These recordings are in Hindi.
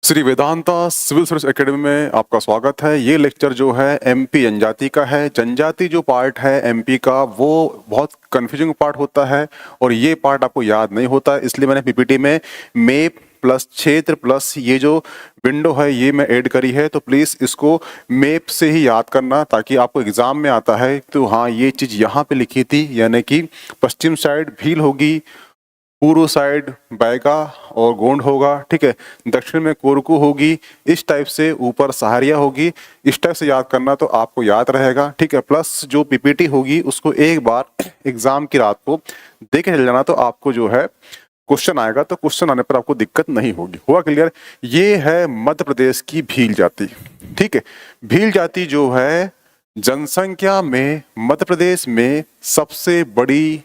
Shri Vedanta civil service academy में आपका स्वागत है। ये लेक्चर जो है एमपी जनजाति का है। जनजाति जो पार्ट है एमपी का वो बहुत कंफ्यूजिंग पार्ट होता है और ये पार्ट आपको याद नहीं होता, इसलिए मैंने पीपीटी में मैप प्लस क्षेत्र प्लस ये जो विंडो है ये मैं ऐड करी है। तो प्लीज़ इसको मैप से ही याद करना ताकि आपको एग्जाम में आता है तो हाँ ये चीज़ यहाँ पे लिखी थी, यानी कि पश्चिम साइड भील होगी, पूर्व साइड बैगा और गोंड होगा, ठीक है, दक्षिण में कोरकू होगी, इस टाइप से ऊपर सहारिया होगी, इस टाइप से याद करना तो आपको याद रहेगा, ठीक है। प्लस जो पीपीटी होगी उसको एक बार एग्जाम की रात को देख के चल जाना तो आपको जो है क्वेश्चन आएगा तो क्वेश्चन आने पर आपको दिक्कत नहीं होगी। हुआ क्लियर? ये है मध्य प्रदेश की भील जाति, ठीक है। भील जाति जो है जनसंख्या में मध्य प्रदेश में सबसे बड़ी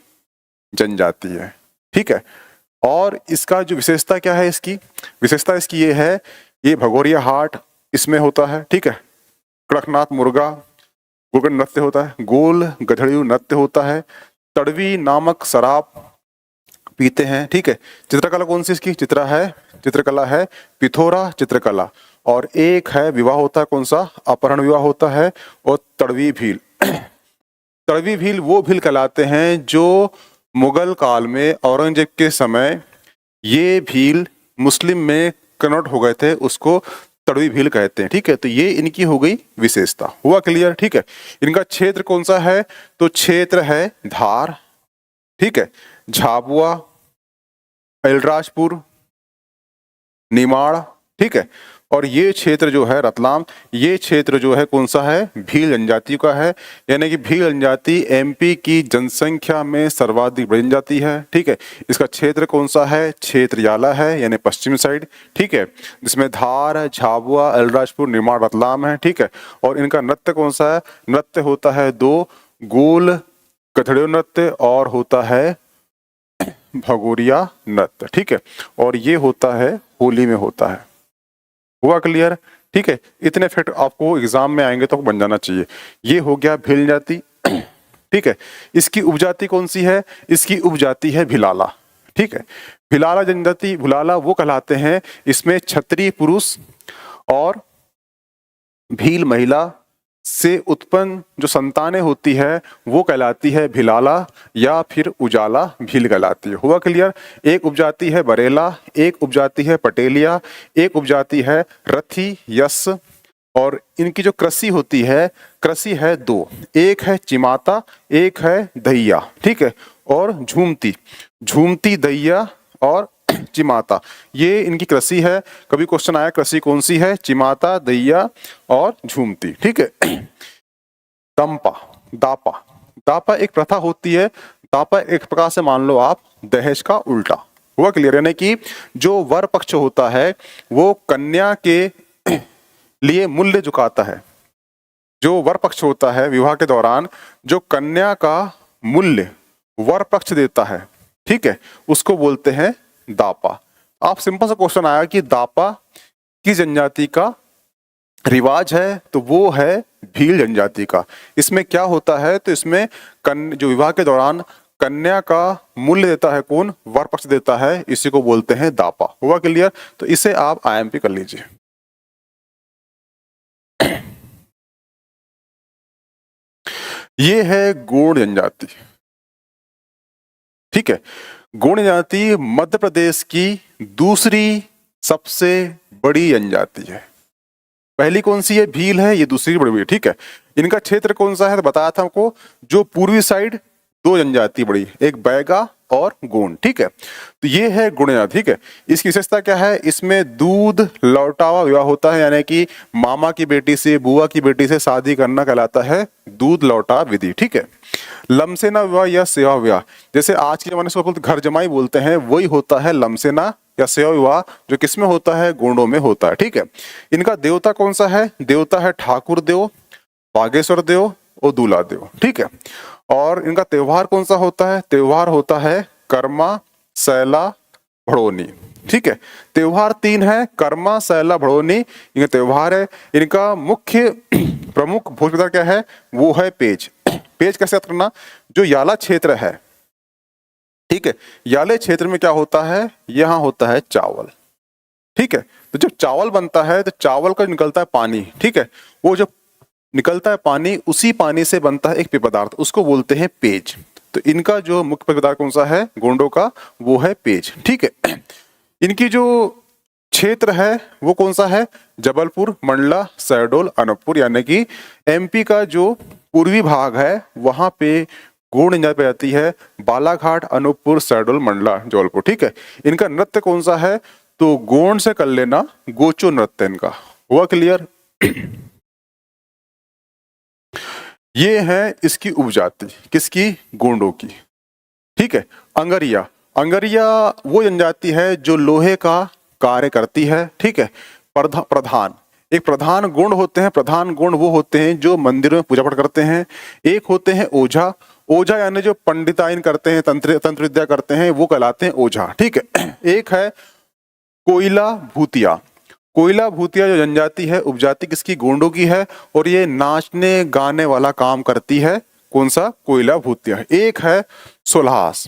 जनजाति है, ठीक है। और इसका जो विशेषता क्या है, इसकी विशेषता इसकी ये है, ये भगोरिया हाट इसमें होता है, ठीक है। कड़कनाथ मुर्गा गोगन नृत्य होता है, गोल गधड़ियों नृत्य होता है, तड़वी नामक शराब पीते हैं, ठीक है। चित्रकला कौन सी इसकी चित्रकला है पिथोरा चित्रकला। और एक है विवाह होता है, कौन सा? अपहरण विवाह होता है। और तड़वी भील तड़वी भील वो भील कहलाते हैं जो मुगल काल में औरंगजेब के समय ये भील मुस्लिम में कन्वर्ट हो गए थे, उसको तड़वी भील कहते हैं, ठीक है। तो ये इनकी हो गई विशेषता। हुआ क्लियर? ठीक है। इनका क्षेत्र कौन सा है? तो क्षेत्र है धार, ठीक है, झाबुआ, अलीराजपुर, निमाड़, ठीक है। और ये क्षेत्र जो है रतलाम, ये क्षेत्र जो है कौन सा है? भील जनजाति का है। यानी कि भील जनजाति एमपी की जनसंख्या में सर्वाधिक बड़ी जनजाति है, ठीक है। इसका क्षेत्र कौन सा है? क्षेत्र याला है, यानी पश्चिमी साइड, ठीक है, जिसमें धार, झाबुआ, अलीराजपुर, निमाड़, रतलाम है, ठीक है। और इनका नृत्य कौन सा है? नृत्य होता है दो, गोल गधड़ियों नृत्य और होता है भगोरिया नृत्य, ठीक है। और ये होता है होली में होता है। हुआ क्लियर? ठीक है। इतने फैक्ट आपको एग्जाम में आएंगे तो बन जाना चाहिए। ये हो गया भील जाति, ठीक है। इसकी उपजाति कौन सी है? इसकी उपजाति है भिलाला, ठीक है। भिलाला जनजाति, भिलाला वो कहलाते हैं, इसमें क्षत्रिय पुरुष और भील महिला से उत्पन्न जो संतानें होती है वो कहलाती है भिलाला या फिर उजाला भील कहलाती है। हुआ क्लियर? एक उपजाति है बरेला, एक उपजाति है पटेलिया, एक उपजाति है रथी यस। और इनकी जो कृषि होती है, कृषि है दो, एक है चिमाता, एक है दहिया, ठीक है। और झूमती दहिया और चिमाता, ये इनकी कृषि है। कभी क्वेश्चन आया कृषि कौन सी है? चिमाता, दहिया और झूमती, ठीक है। दंपा, दापा, दापा एक प्रथा होती है। दापा एक प्रकार से मान लो आप दहेज का उल्टा। हुआ क्लियर? यानी कि जो वर पक्ष होता है वो कन्या के लिए मूल्य चुकाता है। जो वर पक्ष होता है विवाह के दौरान जो कन्या का मूल्य वर पक्ष देता है, ठीक है, उसको बोलते हैं दापा। आप सिंपल सा क्वेश्चन आया कि दापा किस जनजाति का रिवाज है? तो वो है भील जनजाति का। इसमें क्या होता है? तो इसमें जो विवाह के दौरान कन्या का मूल्य देता है कौन? वर पक्ष देता है, इसी को बोलते हैं दापा। हुआ क्लियर? तो इसे आप आईएमपी कर लीजिए। ये है गोंड जनजाति, ठीक है। गोंड जनजाति मध्य प्रदेश की दूसरी सबसे बड़ी जनजाति है। पहली कौन सी है? भील है, ये दूसरी बड़ी है, ठीक है। इनका क्षेत्र कौन सा है? तो बताया था हमको, जो पूर्वी साइड दो जनजाति बड़ी, एक बैगा और गोंड, ठीक है। तो ये है गुणिया, ठीक है। इसकी विशेषता क्या है? इसमें दूध लौटावा विवाह होता है, यानी कि मामा की बेटी से बुआ की बेटी से शादी करना कहलाता है दूध लौटा विधि, ठीक है। लमसेना विवाह या सेवा विवाह, जैसे आज के जमाने से घर जमाई बोलते हैं, वही होता है लमसेना या सेवा विवाह, जो किसमें होता है? गोंडों में होता है, ठीक है। इनका देवता कौन सा है? देवता है ठाकुर देव, बागेश्वर देव और दूल्हा देव, ठीक है। और इनका त्योहार कौन सा होता है? त्योहार होता है कर्मा, सैला, भड़ोनी, ठीक है। त्योहार तीन है, कर्मा, सैला, भड़ोनी, इनका त्योहार है। इनका मुख्य प्रमुख भोज पदार्थ क्या है? वो है पेज। पेज कैसे याद करना? जो याला क्षेत्र है, ठीक है, याले क्षेत्र में क्या होता है? यहाँ होता है चावल, ठीक है। तो जब चावल बनता है तो चावल का निकलता है पानी, ठीक है, वो जब निकलता है पानी, उसी पानी से बनता है एक पेय पदार्थ, उसको बोलते हैं पेज। तो इनका जो मुख्य पेय पदार्थ कौन सा है गोंडों का, वो है पेज, ठीक है। इनकी जो क्षेत्र है वो कौन सा है, जबलपुर, मंडला, शहडोल, अनूपपुर, यानी कि एमपी का जो पूर्वी भाग है वहां पे गोंड जनजाति पाई जाती है, बालाघाट, अनूपपुर, शहडोल, मंडला, जबलपुर, ठीक है। इनका नृत्य कौन सा है, तो गोंड से कर लेना, गोचो नृत्य इनका, हुआ क्लियर। ये है इसकी उपजाति, किसकी, गोंडों की, ठीक है। अंगरिया, अंगरिया वो जनजाति है जो लोहे का कार्य करती है, ठीक है। प्रधान, एक प्रधान गोंड होते हैं, प्रधान गोंड वो होते हैं जो मंदिरों में पूजा पाठ करते हैं। एक होते हैं ओझा, ओझा यानी जो पंडिताइन करते हैं, तंत्र विद्या करते हैं, वो कहलाते हैं ओझा, ठीक है। एक है कोयला भूतिया, कोयला भूतिया जो जनजाति है उपजाति किसकी, गोंडों की है, और ये नाचने गाने वाला काम करती है, कौन सा, कोयला भूतिया। एक है सोल्हास,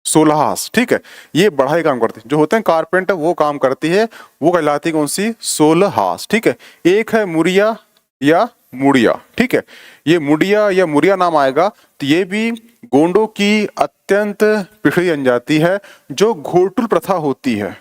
सोल्हास, ठीक है, ये बढ़ाई काम करती है, जो होते हैं कारपेंटर वो काम करती है, वो कहलाती है कौन सी, सोल्हास, ठीक है। एक है मुरिया या मुड़िया, ठीक है, ये मुड़िया या मुरिया नाम आएगा, तो ये भी गोंडों की अत्यंत पिछड़ी जनजाति है जो घोटुल प्रथा होती है,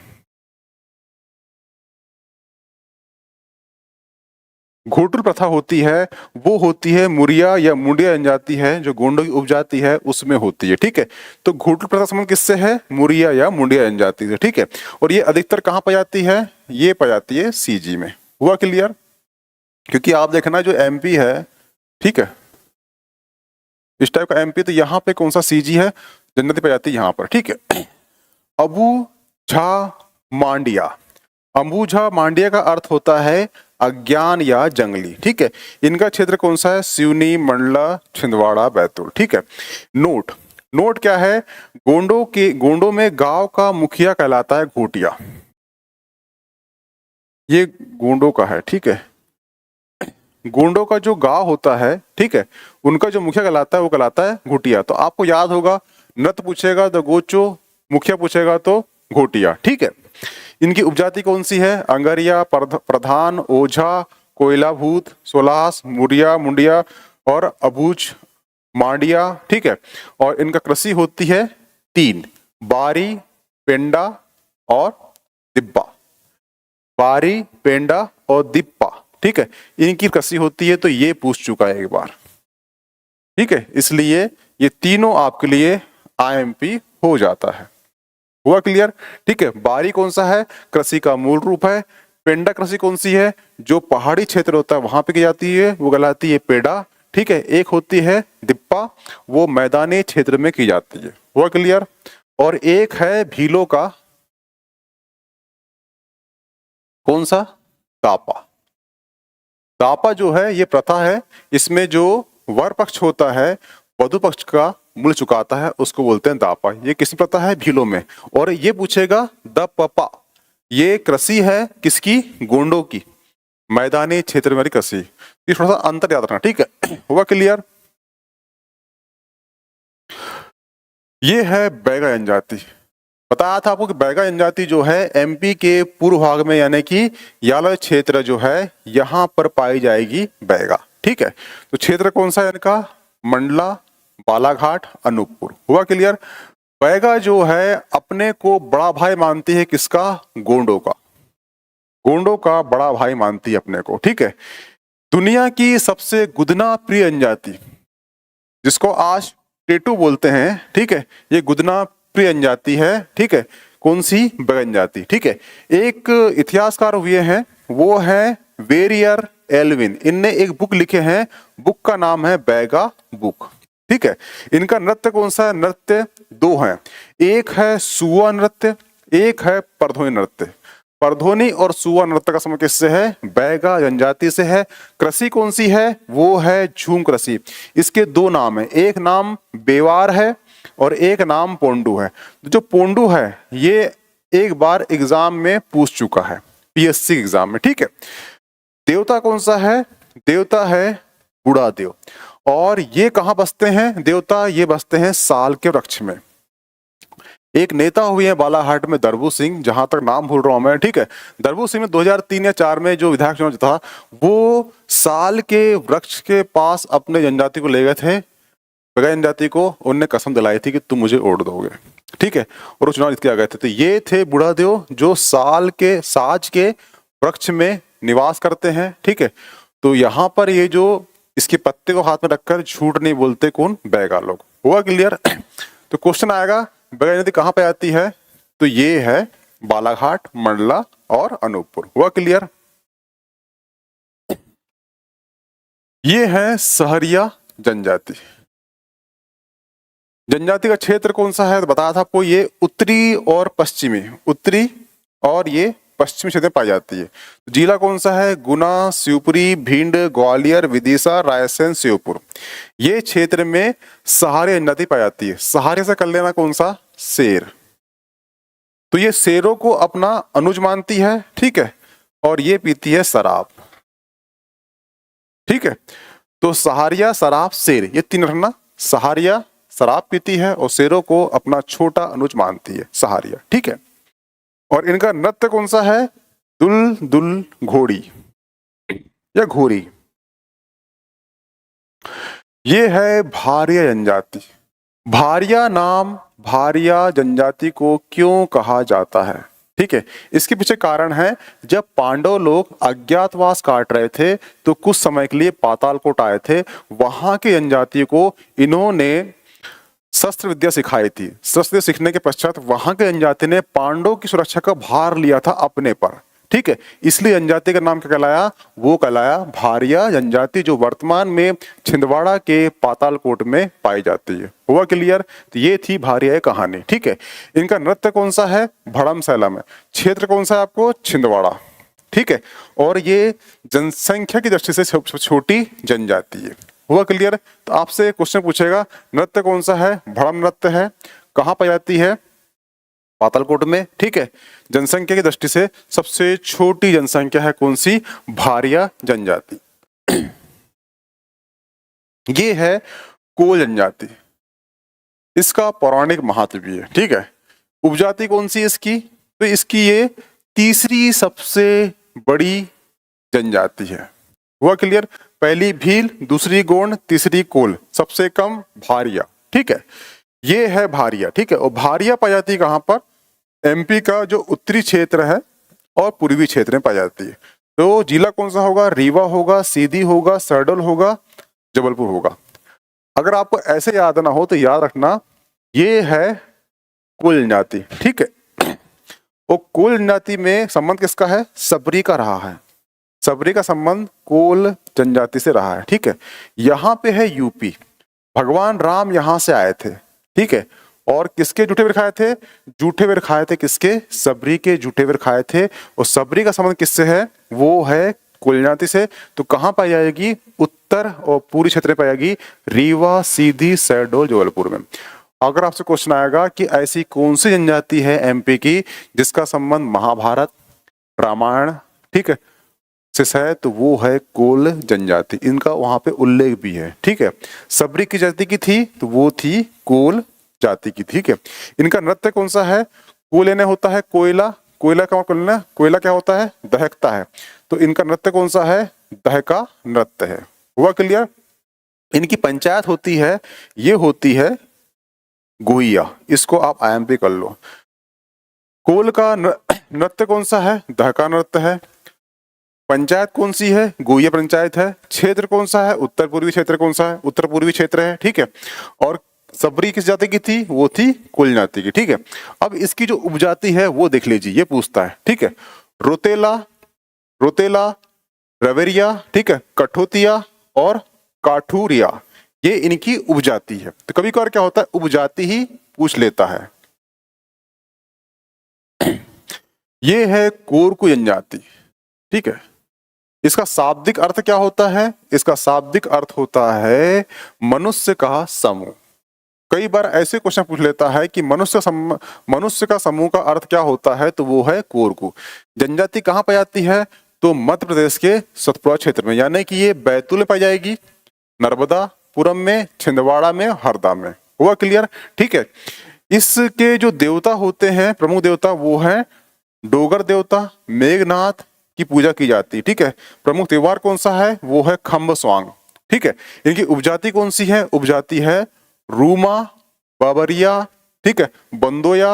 घोटुल प्रथा होती है, वो होती है मुरिया या मुंडिया जनजाति है जो गोंडों की उपजाति है उसमें होती है, ठीक है। तो घोटुल प्रथा संबंध किससे है, मुरिया या मुंडिया जनजाति से, ठीक है। और ये अधिकतर कहाँ पाई जाती है, ये पाई जाती है सीजी में, हुआ क्लियर। क्योंकि आप देखना जो एमपी है, ठीक है, इस टाइप का एमपी, तो यहाँ पे कौन सा सीजी है, जनजाति पाई जाती है यहाँ पर, ठीक है। अबू झा मांडिया, अंबुझा मांडिया का अर्थ होता है अज्ञान या जंगली, ठीक है। इनका क्षेत्र कौन सा है, सिवनी, मंडला, छिंदवाड़ा, बैतूल, ठीक है। नोट, नोट क्या है, गोंडों में गांव का मुखिया कहलाता है घोटिया, ये गोंडों का है, ठीक है। गोंडों का जो गांव होता है, ठीक है, उनका जो मुखिया कहलाता है वो कहलाता है घोटिया। तो आपको याद होगा, नृत्य पूछेगा तो गोचो, मुखिया पूछेगा तो घोटिया, ठीक है। इनकी उपजाति कौन सी है, अंगरिया, प्रधान, ओझा, कोयला भूत, सोलास, मुरिया, मुंडिया और अबूझ मांडिया, ठीक है। और इनका कृषि होती है तीन, बारी, पेंडा और दिब्बा, बारी, पेंडा और दिप्पा, ठीक है। इनकी कृषि होती है, तो ये पूछ चुका है एक बार, ठीक है, इसलिए ये तीनों आपके लिए आईएमपी हो जाता है, हुआ क्लियर, ठीक है। बारी कौन सा है, कृषि का मूल रूप है। पेंडा कृषि कौन सी है, जो पहाड़ी क्षेत्र होता है वहां पे की जाती है, वो कहलाती है पेड़ा, ठीक है। एक होती है दिप्पा, वो मैदानी क्षेत्र में की जाती है, हुआ क्लियर। और एक है भीलों का, कौन सा, दापा, दापा जो है ये प्रथा है, इसमें जो वर पक्ष होता है वधु पक्ष का मूल्य चुकाता है, उसको बोलते हैं दापा। ये किस प्रथा है, भीलों में। और ये पूछेगा दपपा, ये कृषि है किसकी, गोंडों की, मैदानी क्षेत्र में कृषि। ये थोड़ा सा अंतर याद रखना, ठीक है, हुआ क्लियर। ये है बैगा जनजाति, बताया था आपको कि बैगा जनजाति जो है एमपी के पूर्व भाग में यानी कि याला क्षेत्र जो है यहाँ पर पाई जाएगी बैगा, ठीक है। तो क्षेत्र कौन सा है इनका, मंडला, बालाघाट, अनूपपुर, हुआ क्लियर। बैगा जो है अपने को बड़ा भाई मानती है किसका, गोंडों का, गोंडों का बड़ा भाई मानती है अपने को, ठीक है। दुनिया की सबसे गुदना प्रिय जनजाति, जिसको आज टेटू बोलते हैं, ठीक है, ये गुदना प्रिय जनजाति है, ठीक है। कौन सी, बैगा जनजाति, ठीक है। एक इतिहासकार हुए हैं, वो है वेरियर एल्विन, इनने एक बुक लिखे हैं, बुक का नाम है बैगा बुक, ठीक है। इनका नृत्य कौन सा है, नृत्य दो हैं, एक है सुआ नृत्य, एक है परधोनी नृत्य। परधोनी और सुआ नृत्य का संबंध किससे है, बैगा जनजाति से है। कृषि कौन सी है, वो है झूम कृषि। इसके दो नाम है, एक नाम बेवार है और एक नाम पोंडू है। जो पोंडू है ये एक बार एग्जाम में पूछ चुका है, पीएससी एग्जाम में, ठीक है। देवता कौन सा है, देवता है बूढ़ा देव। और ये कहाँ बसते हैं देवता, ये बसते हैं साल के वृक्ष में। एक नेता हुए हैं बालाघाट में दरबू सिंह, जहां तक नाम भूल रहा हूं मैं, ठीक है। दरबू सिंह ने 2003 या 4 में जो विधायक चुनाव था, वो साल के वृक्ष के पास अपने जनजाति को ले गए थे, बगैर जनजाति को उनने कसम दिलाई थी कि तुम मुझे वोट दोगे, ठीक है, और वो चुनाव जीत के आ गए थे। तो ये थे बूढ़ादेव जो साज के वृक्ष में निवास करते हैं, ठीक है। तो यहाँ पर ये जो इसके पत्ते को हाथ में रखकर झूठ नहीं बोलते, कौन? बैगा लोग। हुआ क्लियर? तो क्वेश्चन आएगा बैगा नदी कहाँ पे आती है? तो ये है बालाघाट, मंडला और अनूपपुर। हुआ क्लियर? ये है सहरिया जनजाति। जनजाति का क्षेत्र कौन सा है? तो बताया था आपको, ये उत्तरी और पश्चिमी, उत्तरी और ये पश्चिमी क्षेत्र में पाई जाती है। जिला कौन सा है? गुना, शिवपुरी, भिंड, ग्वालियर, विदिशा, रायसेन, श्योपुर। ये क्षेत्र में सहारिया जनजाति पाई जाती है। सहारे से कर लेना कौन सा? शेर। तो ये शेरों को अपना अनुज मानती है, ठीक है, और ये पीती है शराब, ठीक है। तो सहारिया, शराब, शेर, ये तीन रखना। सहारिया शराब पीती है और शेरों को अपना छोटा अनुज मानती है, सहारिया, ठीक है। और इनका नृत्य कौन सा है? दुल दुल घोड़ी या घोड़ी। ये है भारिया जनजाति। भारिया नाम भारिया जनजाति को क्यों कहा जाता है? ठीक है, इसके पीछे कारण है, जब पांडव लोग अज्ञातवास काट रहे थे तो कुछ समय के लिए पातालकोट आए थे। वहां की जनजाति को इन्होंने शस्त्र विद्या सिखाई थी। शस्त्र विद्या सीखने के पश्चात वहां के जनजाति ने पांडवों की सुरक्षा का भार लिया था अपने पर, ठीक है। इसलिए जनजाति का नाम क्या कहलाया? वो कहलाया भारिया जनजाति, जो वर्तमान में छिंदवाड़ा के पातालकोट में पाई जाती है। हुआ क्लियर? तो ये थी भारिया कहानी, ठीक है। इनका नृत्य कौन सा है? भड़मसैला में। क्षेत्र कौन सा है आपको? छिंदवाड़ा, ठीक है। और ये जनसंख्या की दृष्टि से छोटी जनजाति है। हुआ क्लियर? तो आपसे क्वेश्चन पूछेगा नृत्य कौन सा है? भड़म नृत्य है। कहाँ पाई जाती है? पातालकोट में, ठीक है। जनसंख्या की दृष्टि से सबसे छोटी जनसंख्या है कौन सी? भारिया जनजाति। ये है कोल जनजाति। इसका पौराणिक महत्व भी है, ठीक है। उपजाति कौन सी है इसकी? तो इसकी ये तीसरी सबसे बड़ी जनजाति है। हुआ क्लियर? पहली भील, दूसरी गोंड, तीसरी कोल, सबसे कम भारिया, ठीक है। ये है भारिया, ठीक है। और भारिया पाई जाती है कहां पर? एमपी का जो उत्तरी क्षेत्र है और पूर्वी क्षेत्र में पाई जाती है। तो जिला कौन सा होगा? रीवा होगा, सीधी होगा, शहडोल होगा, जबलपुर होगा। अगर आपको ऐसे याद ना हो तो याद रखना, ये है कोल जनजाति, ठीक है। और कोल जनजाति में संबंध किसका है? सबरी का रहा है। सबरी का संबंध कोल जनजाति से रहा है, ठीक है। यहाँ पे है यूपी। भगवान राम यहाँ से आए थे, ठीक है। और किसके जूठे वीर खाए थे? जूठे वीर खाए थे किसके? सबरी के जूठे वीर खाए थे। और सबरी का संबंध किससे है? वो है कोल जनजाति से। तो कहाँ पाई जाएगी? उत्तर और पूर्वी क्षेत्र में पाई जाएगी, रीवा, सीधी, शहडोल, जबलपुर में। अगर आपसे क्वेश्चन आएगा कि ऐसी कौन सी जनजाति है एमपी की जिसका संबंध महाभारत, रामायण, ठीक है, से है, तो वो है कोल जनजाति। इनका वहां पे उल्लेख भी है, ठीक है। सबरी की जाति की थी तो वो थी कोल जाति की, ठीक है। इनका नृत्य कौन सा है? कोल यानी होता है कोयला। कोयला का मतलब, कोयला क्या होता है? दहकता है। तो इनका नृत्य कौन सा है? दहका नृत्य है। हुआ क्लियर? इनकी पंचायत होती है, ये होती है गोइया। इसको आप आईएमपी कर लो। कोल का नृत्य कौन सा है? दहका नृत्य है। पंचायत कौन सी है? गोइया पंचायत है। क्षेत्र कौन सा है? उत्तर पूर्वी क्षेत्र कौन सा है? उत्तर पूर्वी क्षेत्र है, ठीक है। और सबरी किस जाति की थी? वो थी कोल जाति की, ठीक है। अब इसकी जो उपजाति है वो देख लीजिए, ये पूछता है, ठीक है। रोतेला, रोतेला, रवेरिया, ठीक है, कठोतिया और काठूरिया, ये इनकी उपजाति है। तो कभी कभार क्या होता है, उपजाति ही पूछ लेता है। ये है कोरकू जनजाति, ठीक है। इसका शाब्दिक अर्थ क्या होता है? इसका शाब्दिक अर्थ होता है मनुष्य का समूह। कई बार ऐसे क्वेश्चन पूछ लेता है कि मनुष्य का समूह का अर्थ क्या होता है? तो वो है कोरकू। जनजाति कहाँ पाई जाती है? तो मध्य प्रदेश के सतपुड़ा क्षेत्र में, यानी कि ये बैतूल में पाई जाएगी, नर्मदापुरम में, छिंदवाड़ा में, हरदा में। हुआ क्लियर? ठीक है। इसके जो देवता होते हैं, प्रमुख देवता, वो है डोगर देवता, मेघनाथ की पूजा की जाती है। ठीक है, प्रमुख त्योहार कौन सा है, वो है खम्ब स्वांग। ठीक है, इनकी उपजाति कौन सी है, उपजाति है रूमा, बाबरिया, ठीक है, बंदोया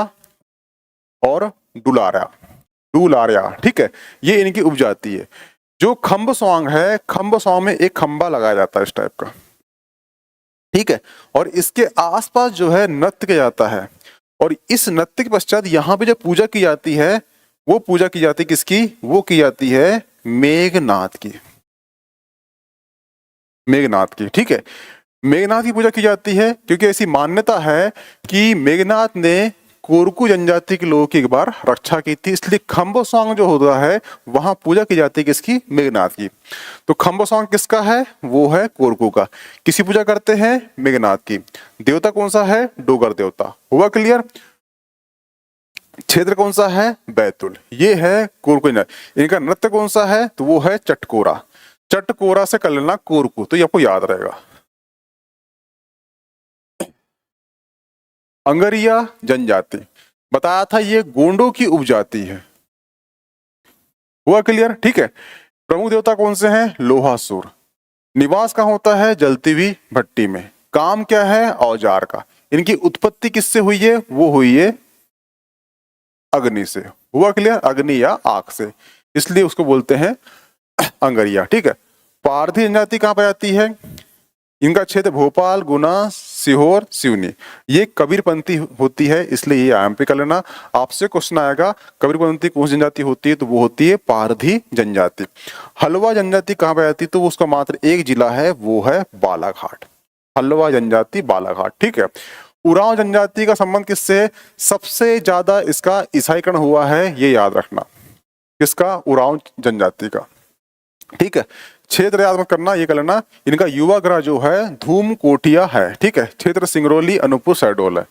और डुलारा, डुलारिया। ठीक है, ये इनकी उपजाति है। जो खम्ब स्वांग है, खम्ब स्वांग में एक खंबा लगाया जाता है इस टाइप का। ठीक है, और इसके आसपास जो है नृत्य किया जाता है, और इस नृत्य के पश्चात यहाँ पे जो पूजा की जाती है, वो पूजा की जाती है किसकी, वो की जाती है मेघनाथ की, मेघनाथ की। ठीक है, मेघनाथ की पूजा की जाती है क्योंकि ऐसी मान्यता है कि मेघनाथ ने कोरकू जनजाति के लोगों की एक बार रक्षा की थी, इसलिए खम्बोसोंग जो होता है वहां पूजा की जाती है किसकी, मेघनाथ की। तो खम्बोसोंग किसका है, वो है कोरकू का। किसी पूजा करते हैं, मेघनाथ की। देवता कौन सा है, डोगर देवता। हुआ क्लियर। क्षेत्र कौन सा है, बैतुल, ये है कोरकू। इनका नृत्य कौन सा है, तो वो है चटकोरा। चटकोरा से कर लेना कोरकू, तो ये आपको याद रहेगा। अंगरिया जनजाति, बताया था ये गोंडों की उपजाति है। हुआ क्लियर। ठीक है, प्रमुख देवता कौन से हैं, लोहासुर। निवास कहाँ होता है, जलती हुई भट्टी में। काम क्या है, औजार का। इनकी उत्पत्ति किससे हुई है, वो हुई है अग्नि से। हुआ क्लियर, अग्नि या आग से, इसलिए उसको बोलते हैं अंगरिया। ठीक है, पारधी जनजाति कहाँ पाई जाती है, इनका क्षेत्र भोपाल, गुना, सीहोर, सिवनी। ये कबीरपंथी होती है, इसलिए ये आईएमपी कर लेना। आपसे क्वेश्चन आएगा कबीरपंथी कौन सी जनजाति होती है, तो वो होती है पारधी जनजाति। हलवा जनजाति कहाँ पाई जाती है, तो उसका मात्र एक जिला है, वो है बालाघाट। हलवा जनजाति बालाघाट। ठीक है, उरांव जनजाति का संबंध किससे है, सबसे ज्यादा इसका ईसाईकरण हुआ है, ये याद रखना, किसका, उरांव जनजाति का। ठीक है, क्षेत्र याद मत करना, ये कर लेना। इनका युवा ग्रह जो है धूम कोटिया है। ठीक है, क्षेत्र सिंगरौली, अनूपपुर, शहडोल है।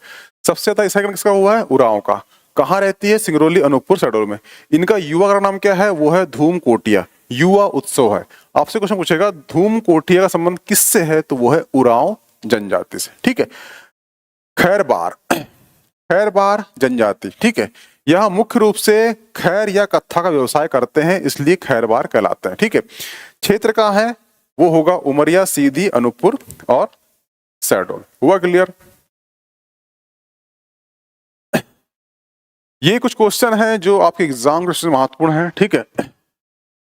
सबसे ज्यादा ईसाईकरण किसका हुआ है, उरांव का। कहाँ रहती है, सिंगरौली, अनूपपुर, शहडोल में। इनका युवा ग्रह नाम क्या है, वो है धूम कोटिया। युवा उत्सव है। आपसे क्वेश्चन पूछेगा धूम कोटिया का संबंध किससे है, तो वो है उरांव जनजाति से। ठीक है, खैरबार, खैरबार जनजाति। ठीक है, यह मुख्य रूप से खैर या कत्था का व्यवसाय करते हैं, इसलिए खैरबार कहलाते हैं। ठीक है, क्षेत्र कहाँ है, वो होगा उमरिया, सीधी, अनूपपुर और शहडोल। हुआ क्लियर। ये कुछ क्वेश्चन है जो आपके एग्जाम के महत्वपूर्ण है। ठीक है,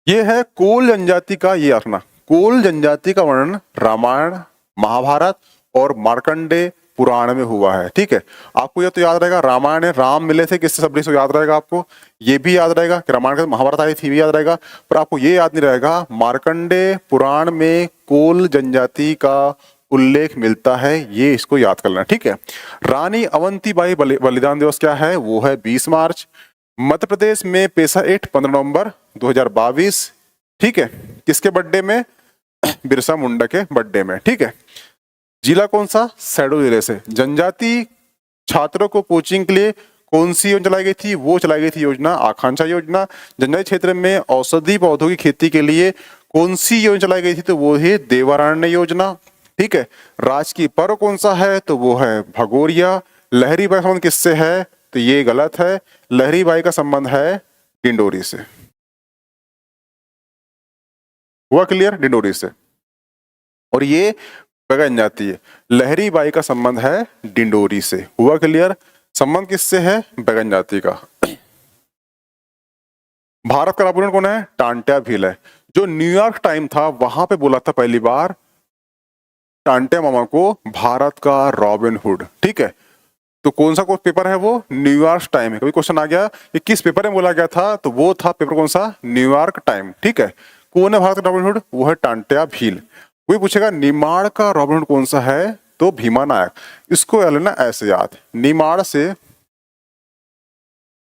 ये है कोल जनजाति का, ये रखना। कोल जनजाति का वर्णन रामायण, महाभारत और मार्कंडे पुराण में हुआ है। ठीक है, आपको ये तो याद रहेगा, रामायण में राम मिले थे किससे, सबरी से याद रहेगा आपको। ये भी याद रहेगा कि रामायण के महाभारत आई थी, भी याद रहेगा। पर आपको ये याद नहीं रहेगा मार्कंडे पुराण में कोल जनजाति का उल्लेख मिलता है, ये इसको याद करना। ठीक है, रानी अवंतीबाई बलिदान दिवस क्या है, वो है 20 मार्च। मध्य प्रदेश में पेशा 8 15 नवंबर 2022। ठीक है, किसके बर्थडे में, बिरसा मुंडा के बर्थडे में। ठीक है, जिला कौन सा, शहडोल जिले से। जनजाति छात्रों को कोचिंग के लिए कौन सी योजना चलाई गई थी, वो चलाई गई थी योजना आकांक्षा योजना। जनजाति क्षेत्र में औषधि पौधों की खेती के लिए कौन सी योजना चलाई गई थी, तो वो है देवारण्य योजना। ठीक है, राजकीय पर्व कौन सा है, तो वो है भगोरिया। लहरी बाई का संबंध किससे है, तो ये गलत है, लहरी बाई का संबंध है डिंडोरी से। हुआ क्लियर, डिंडोरी से। और ये बगन जाती है, लहरी बाई का संबंध है डिंडोरी से। हुआ क्लियर, संबंध किससे है, बगन जाति का। भारत का नापोलियन कौन है, टांट्या भील है। जो न्यूयॉर्क टाइम था वहां पे बोला था पहली बार टांट्या मामा को भारत का रॉबिन हुड। ठीक है, तो कौन सा पेपर है वो, न्यूयॉर्क टाइम है। कभी क्वेश्चन आ गया कि किस पेपर में बोला गया था, तो वो था पेपर कौन सा, न्यूयॉर्क टाइम। ठीक है, कौन है भारत का रॉबिन हुड, वो है टांट्या भील। कोई पूछेगा निमाड़ का रॉबिन हुड कौन सा है, तो भीमा नायक। इसको याद लेना ऐसे याद, निमाड़ से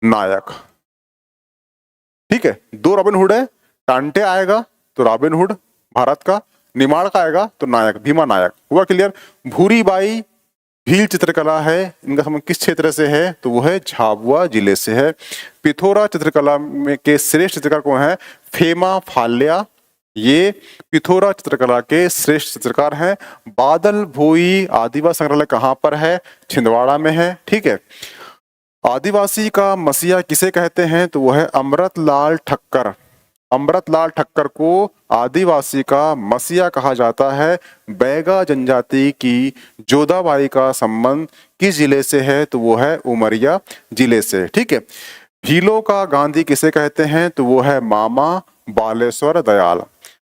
नायक। ठीक है, 2 रॉबिन हुड है, टांटे आएगा तो रॉबिन हुड भारत का, निमाड़ का आएगा तो नायक, भीमा नायक। हुआ क्लियर। भूरी बाई भील चित्रकला है, इनका संबंध किस क्षेत्र से है, तो वो है झाबुआ जिले से है। पिथौरा चित्रकला में के श्रेष्ठ चित्रकार कौन है, फेमा फाल्या ये पिथौरा चित्रकला के श्रेष्ठ चित्रकार हैं। बादल भोई आदिवासी संग्रहालय कहाँ पर है? छिंदवाड़ा में है। ठीक है। आदिवासी का मसीहा किसे कहते हैं? तो वो है अमृतलाल ठक्कर। अमृतलाल ठक्कर को आदिवासी का मसीहा कहा जाता है। बैगा जनजाति की जोधाबाई का संबंध किस जिले से है? तो वो है उमरिया जिले से। ठीक है। भीलों का गांधी किसे कहते हैं? तो वो है मामा बालेश्वर दयाल।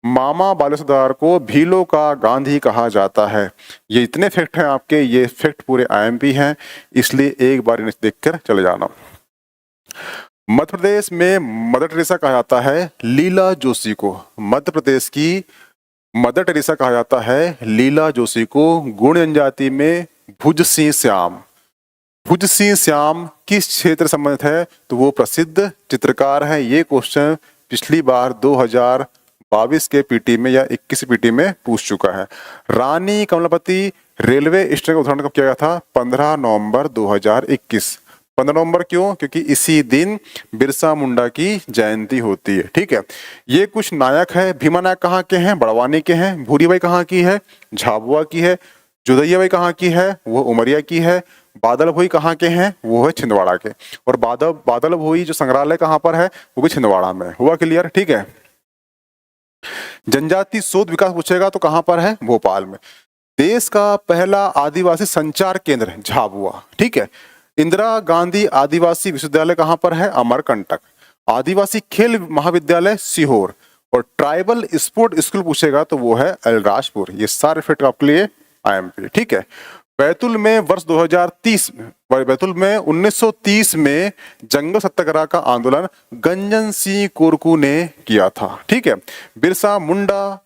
मामा बालेश्वर दयाल को भीलों का गांधी कहा जाता है। ये इतने फैक्ट हैं आपके, ये फैक्ट पूरे आईएमपी हैं, इसलिए एक बार इन्हें देखकर चले जाना। मध्य प्रदेश में मदर टेरेसा कहा जाता है लीला जोशी को। मध्य प्रदेश की मदर टेरेसा कहा जाता है लीला जोशी को। गुण जनजाति में भुज सिंह श्याम। भुज सिंह श्याम किस क्षेत्र संबंधित है? तो वो प्रसिद्ध चित्रकार है। ये क्वेश्चन पिछली बार 2022 के पीटी में या 21 पीटी में पूछ चुका है। रानी कमलापति रेलवे स्टेशन का उद्घाटन कब किया गया था? 15 नवंबर 2021। 15 नवंबर क्यों? क्योंकि इसी दिन बिरसा मुंडा की जयंती होती है। ठीक है। ये कुछ नायक है। भीमा नायक कहाँ के हैं? बड़वानी के हैं। भूरीबाई कहाँ की है? झाबुआ की है। जोदैयाबाई कहाँ की है? वो उमरिया की है। बादल भोई कहाँ के हैं? वो है छिंदवाड़ा के। और बादल भोई जो संग्रहालय कहाँ पर है? वो भी छिंदवाड़ा में। हुआ क्लियर? ठीक है। जनजाति शोध विकास पूछेगा तो कहाँ पर है? भोपाल में। देश का पहला आदिवासी संचार केंद्र झाबुआ। ठीक है। इंदिरा गांधी आदिवासी विश्वविद्यालय कहाँ पर है? अमरकंटक। आदिवासी खेल महाविद्यालय सीहोर। और ट्राइबल स्पोर्ट स्कूल पूछेगा तो वो है अलीराजपुर। ये सारे फिट आपके लिए आईएमपी। ठीक है। बैतूल में वर्ष 2030 बैतूल में 1930 में जंगल सत्याग्रह का आंदोलन गंजन सिंह कोरकू ने किया था। ठीक है। बिरसा मुंडा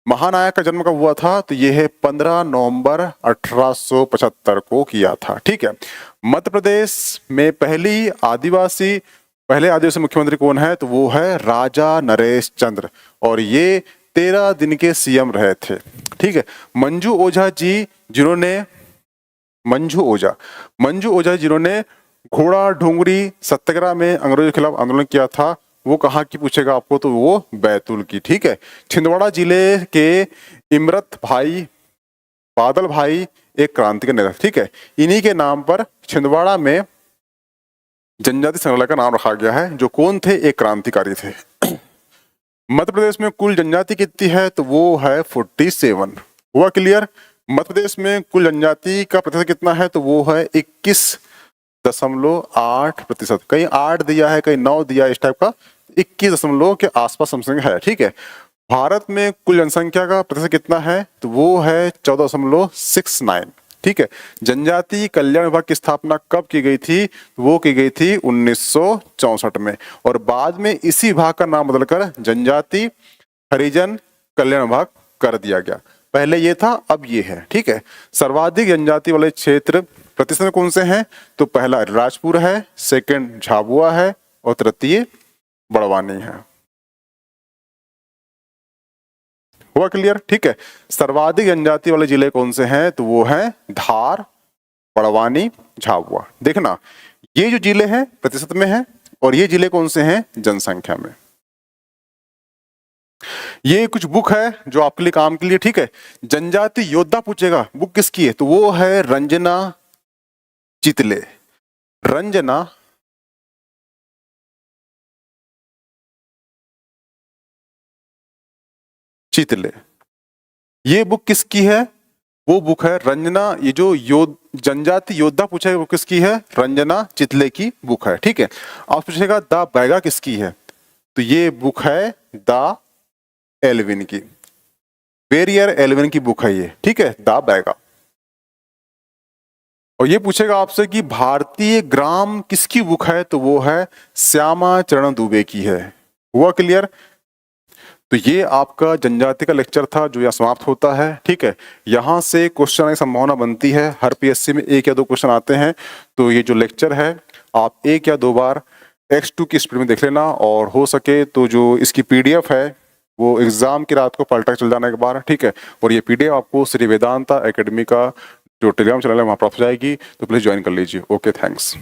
महानायक का जन्म कब हुआ था? तो ये है 15 नवंबर 1875 को किया था। ठीक है। मध्य प्रदेश में पहले आदिवासी मुख्यमंत्री कौन है? तो वो है राजा नरेश चंद्र, और ये 13 दिन के सीएम रहे थे। ठीक है। मंजू ओझा जिन्होंने घोड़ा ढोंगरी सत्याग्रह में अंग्रेजों के खिलाफ आंदोलन किया था, वो कहाँ की पूछेगा आपको? तो वो बैतूल की। ठीक है। छिंदवाड़ा जिले के इमरत भाई बादल भाई एक क्रांतिकारी नेता। ठीक है। इन्हीं के नाम पर छिंदवाड़ा में जनजाति संग्रहालय का नाम रखा गया है। जो कौन थे? एक क्रांतिकारी थे। मध्य प्रदेश में कुल जनजाति कितनी है? तो वो है 47। हुआ क्लियर? मध्य प्रदेश में कुल जनजाति का प्रतिशत कितना है? तो वो है 21.8%। कहीं 8 दिया है, कहीं 9 दिया है, इस टाइप का 21 के आसपास समथिंग है। ठीक है। भारत में कुल जनसंख्या का प्रतिशत कितना है? तो वो है 14.69। ठीक है। जनजाति कल्याण विभाग की स्थापना कब की गई थी? वो की गई थी 1964 में, और बाद में इसी विभाग का नाम बदलकर जनजाति हरिजन कल्याण विभाग कर दिया गया। पहले ये था, अब ये है। ठीक है। सर्वाधिक जनजाति वाले क्षेत्र प्रतिशत में कौन से हैं? तो पहला राजपुर है, सेकंड झाबुआ है, और तृतीय बड़वानी है। हुआ क्लियर? ठीक है। सर्वाधिक जनजाति वाले जिले कौन से हैं? तो वो है धार, बड़वानी, झाबुआ। देखना, ये जो जिले हैं प्रतिशत में है, और ये जिले कौन से हैं? जनसंख्या में। ये कुछ बुक है जो आपके लिए काम के लिए। ठीक है। जनजाति योद्धा पूछेगा, बुक किसकी है? तो वो है रंजना चितले। रंजना चितले। ये बुक किसकी है? वो बुक है रंजना, ये जो जनजाति योद्धा पूछा है वो किसकी है? रंजना चितले की बुक है। ठीक है। आप पूछेगा द बैगा किसकी है? तो ये बुक है द एल्विन की। वेरियर एल्विन की बुक है ये। ठीक है। द बैगा। और ये पूछेगा आपसे कि भारतीय ग्राम किसकी बुक है? तो वो है श्यामा चरण दुबे की है। हुआ क्लियर? तो ये आपका जनजाति का लेक्चर था जो यहाँ समाप्त होता है। ठीक है। यहाँ से क्वेश्चन की संभावना बनती है, हर पीएससी में 1 या 2 क्वेश्चन आते हैं। तो ये जो लेक्चर है आप 1 या 2 बार X2 की स्पीड में देख लेना, और हो सके तो जो इसकी PDF है वो एग्जाम की रात को पलटा चल जाने के बाद। ठीक है। और ये PDF आपको श्री वेदांता एकेडमी का जो टेलीग्राम चैनल है वहाँ प्राप्त हो जाएगी, तो प्लीज ज्वाइन कर लीजिए। Okay, thanks.